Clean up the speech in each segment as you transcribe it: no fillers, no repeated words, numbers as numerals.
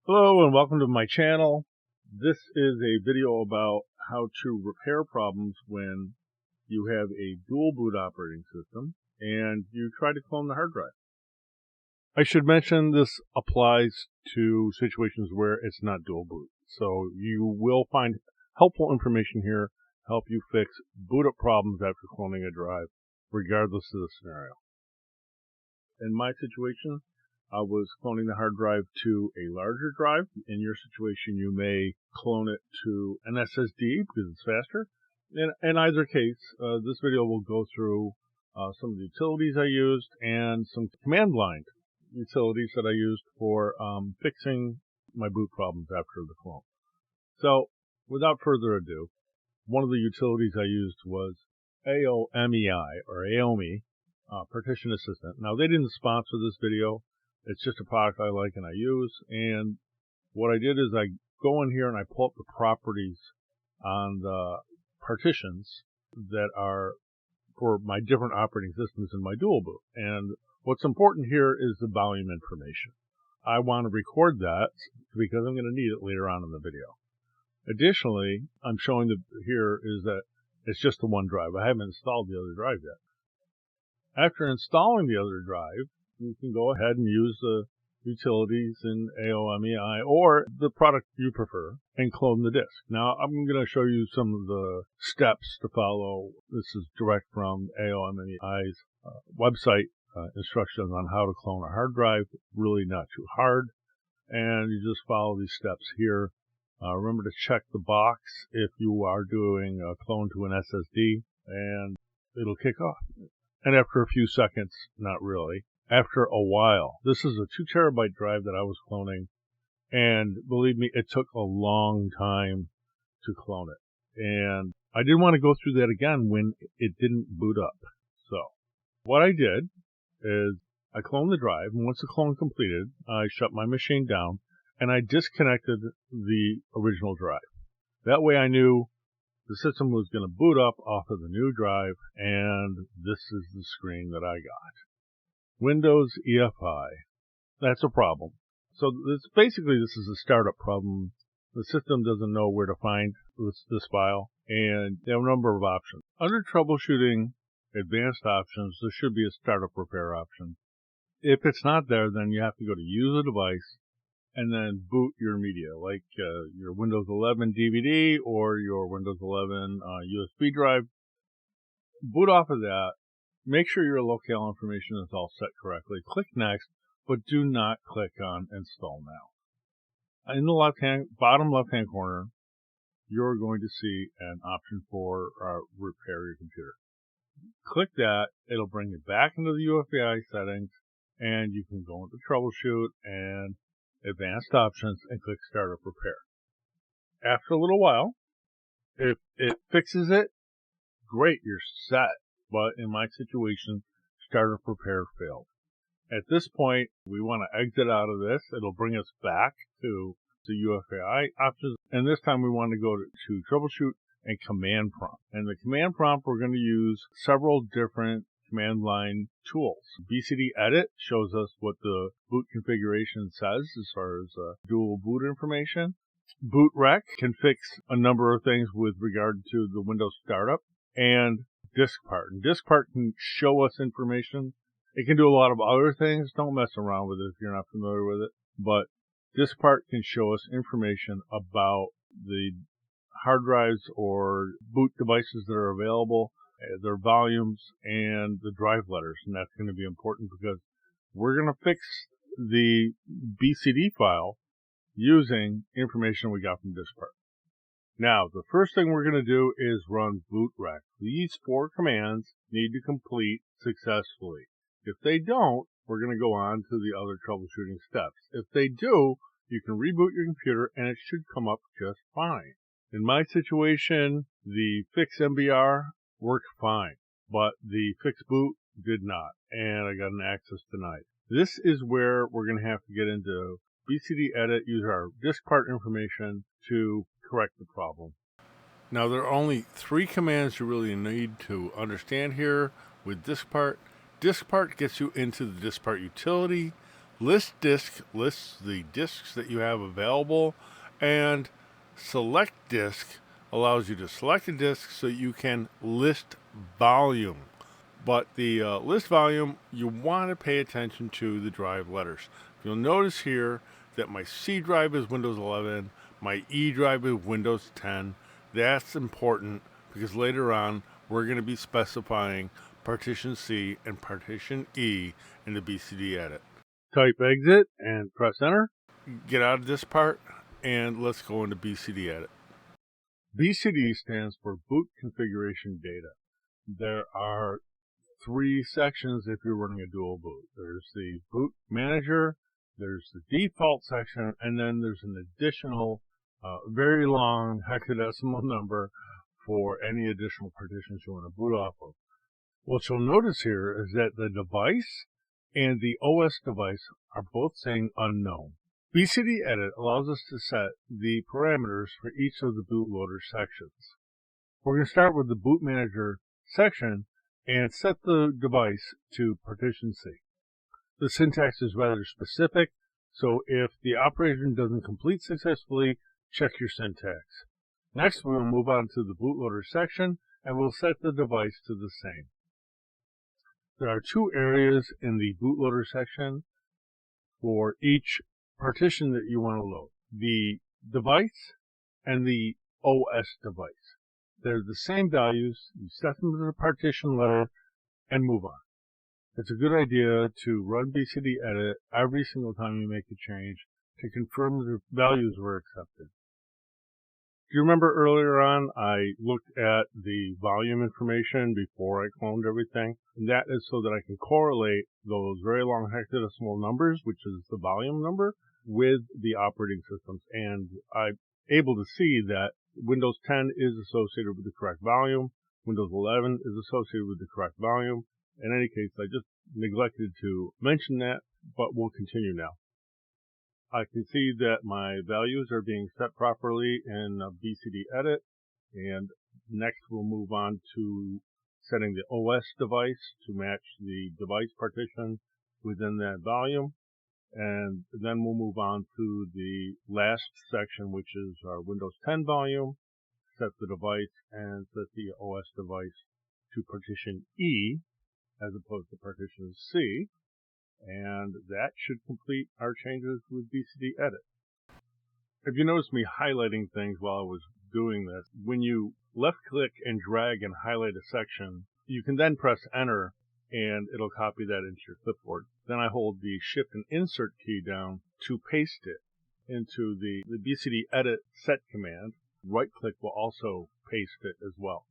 Hello and welcome to my channel. This is a video about how to repair problems when you have a dual boot operating system and you try to clone the hard drive. I should mention this applies to situations where it's not dual boot. So you will find helpful information here to help you fix boot up problems after cloning a drive, regardless of the scenario. In my situation, I was cloning the hard drive to a larger drive. In your situation, you may clone it to an SSD because it's faster. In either case, this video will go through some of the utilities I used and some command line utilities that I used for fixing my boot problems after the clone. So, without further ado, one of the utilities I used was AOMEI, or AOME, Partition Assistant. Now, they didn't sponsor this video. It's just a product I like and I use. And what I did is I go in here and I pull up the properties on the partitions that are for my different operating systems in my dual boot. And what's important here is the volume information. I want to record that because I'm going to need it later on in the video. Additionally, I'm showing here is that it's just the one drive. I haven't installed the other drive yet. After installing the other drive, you can go ahead and use the utilities in AOMEI or the product you prefer and clone the disk. Now, I'm going to show you some of the steps to follow. This is direct from AOMEI's website, instructions on how to clone a hard drive. Really not too hard. And you just follow these steps here. Remember to check the box if you are doing a clone to an SSD, and it'll kick off. And after a few seconds, not really. After a while, this is a 2 terabyte drive that I was cloning, and believe me, it took a long time to clone it. And I didn't want to go through that again when it didn't boot up. So what I did is I cloned the drive, and once the clone completed, I shut my machine down, and I disconnected the original drive. That way I knew the system was going to boot up off of the new drive, and this is the screen that I got. winload.efi. That's a problem. So this is a startup problem. The system doesn't know where to find this file, and they have a number of options. Under troubleshooting advanced options, there should be a startup repair option. If it's not there, then you have to go to use a device and then boot your media, like your Windows 11 DVD or your Windows 11 USB drive. Boot off of that. Make sure your locale information is all set correctly. Click Next, but do not click on Install Now. In the bottom left-hand corner, you're going to see an option for repair your computer. Click that. It'll bring you back into the UEFI settings, and you can go into Troubleshoot and Advanced Options and click Startup Repair. After a little while, if it fixes it, great, you're set. But in my situation, startup repair failed. At this point, we want to exit out of this. It'll bring us back to the UEFI options. And this time we want to go to Troubleshoot and Command Prompt. And the Command Prompt, we're going to use several different command line tools. BCD Edit shows us what the boot configuration says as far as dual boot information. Boot Rec can fix a number of things with regard to the Windows startup. And DiskPart. And DiskPart can show us information. It can do a lot of other things. Don't mess around with it if you're not familiar with it. But DiskPart can show us information about the hard drives or boot devices that are available, their volumes, and the drive letters. And that's going to be important because we're going to fix the BCD file using information we got from DiskPart. Now, the first thing we're going to do is run boot rec. These 4 commands need to complete successfully. If they don't, we're going to go on to the other troubleshooting steps. If they do, you can reboot your computer and it should come up just fine. In my situation, the fix MBR worked fine, but the fix boot did not, and I got an access denied. This is where we're going to have to get into BCD Edit, use our DiskPart information to correct the problem. Now, there are only 3 commands you really need to understand here with DiskPart. DiskPart gets you into the DiskPart utility. List disk lists the disks that you have available, and select disk allows you to select a disk so you can list volume. But the list volume, you want to pay attention to the drive letters. You'll notice here that my C drive is Windows 11, my E drive is Windows 10. That's important because later on we're going to be specifying partition C and partition E in the BCD edit. Type exit and press enter. Get out of this part and let's go into BCD edit. BCD stands for boot configuration data. There are 3 sections if you're running a dual boot. There's the boot manager, there's the default section, and then there's an additional very long hexadecimal number for any additional partitions you want to boot off of. What you'll notice here is that the device and the OS device are both saying unknown. BCD Edit allows us to set the parameters for each of the bootloader sections. We're going to start with the boot manager section and set the device to partition C. The syntax is rather specific, so if the operation doesn't complete successfully, check your syntax. Next, we'll move on to the bootloader section, and we'll set the device to the same. There are 2 areas in the bootloader section for each partition that you want to load: the device and the OS device. They're the same values. You set them to the partition letter and move on. It's a good idea to run BCD Edit every single time you make a change to confirm the values were accepted. Do you remember earlier on I looked at the volume information before I cloned everything? And that is so that I can correlate those very long hexadecimal numbers, which is the volume number, with the operating systems. And I'm able to see that Windows 10 is associated with the correct volume, Windows 11 is associated with the correct volume. In any case, I just neglected to mention that, but we'll continue now. I can see that my values are being set properly in BCD Edit, and next we'll move on to setting the OS device to match the device partition within that volume, and then we'll move on to the last section, which is our Windows 10 volume, set the device, and set the OS device to partition E as opposed to partition C. And that should complete our changes with BCD Edit. If you notice me highlighting things while I was doing this, when you left-click and drag and highlight a section, you can then press Enter, and it'll copy that into your clipboard. Then I hold the Shift and Insert key down to paste it into the BCD Edit Set command. Right-click will also paste it as well.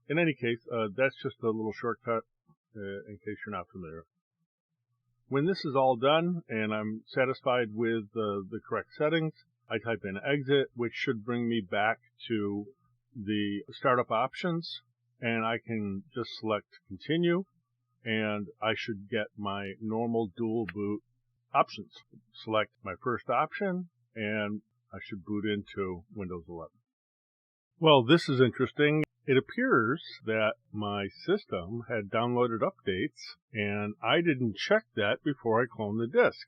In any case, that's just a little shortcut in case you're not familiar. When this is all done and I'm satisfied with the correct settings, I type in exit, which should bring me back to the startup options, and I can just select continue, and I should get my normal dual boot options. Select my first option, and I should boot into Windows 11. Well, this is interesting. It appears that my system had downloaded updates, and I didn't check that before I cloned the disk.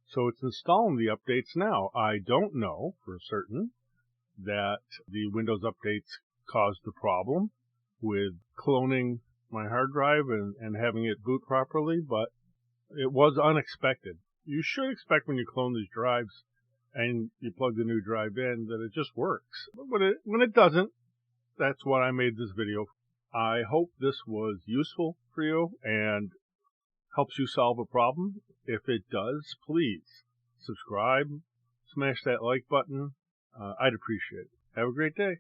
So it's installing the updates now. I don't know for certain that the Windows updates caused the problem with cloning my hard drive and having it boot properly, but it was unexpected. You should expect when you clone these drives and you plug the new drive in that it just works. But when it doesn't, that's what I made this video. I hope this was useful for you and helps you solve a problem. If it does, please subscribe, smash that like button. I'd appreciate it. Have a great day.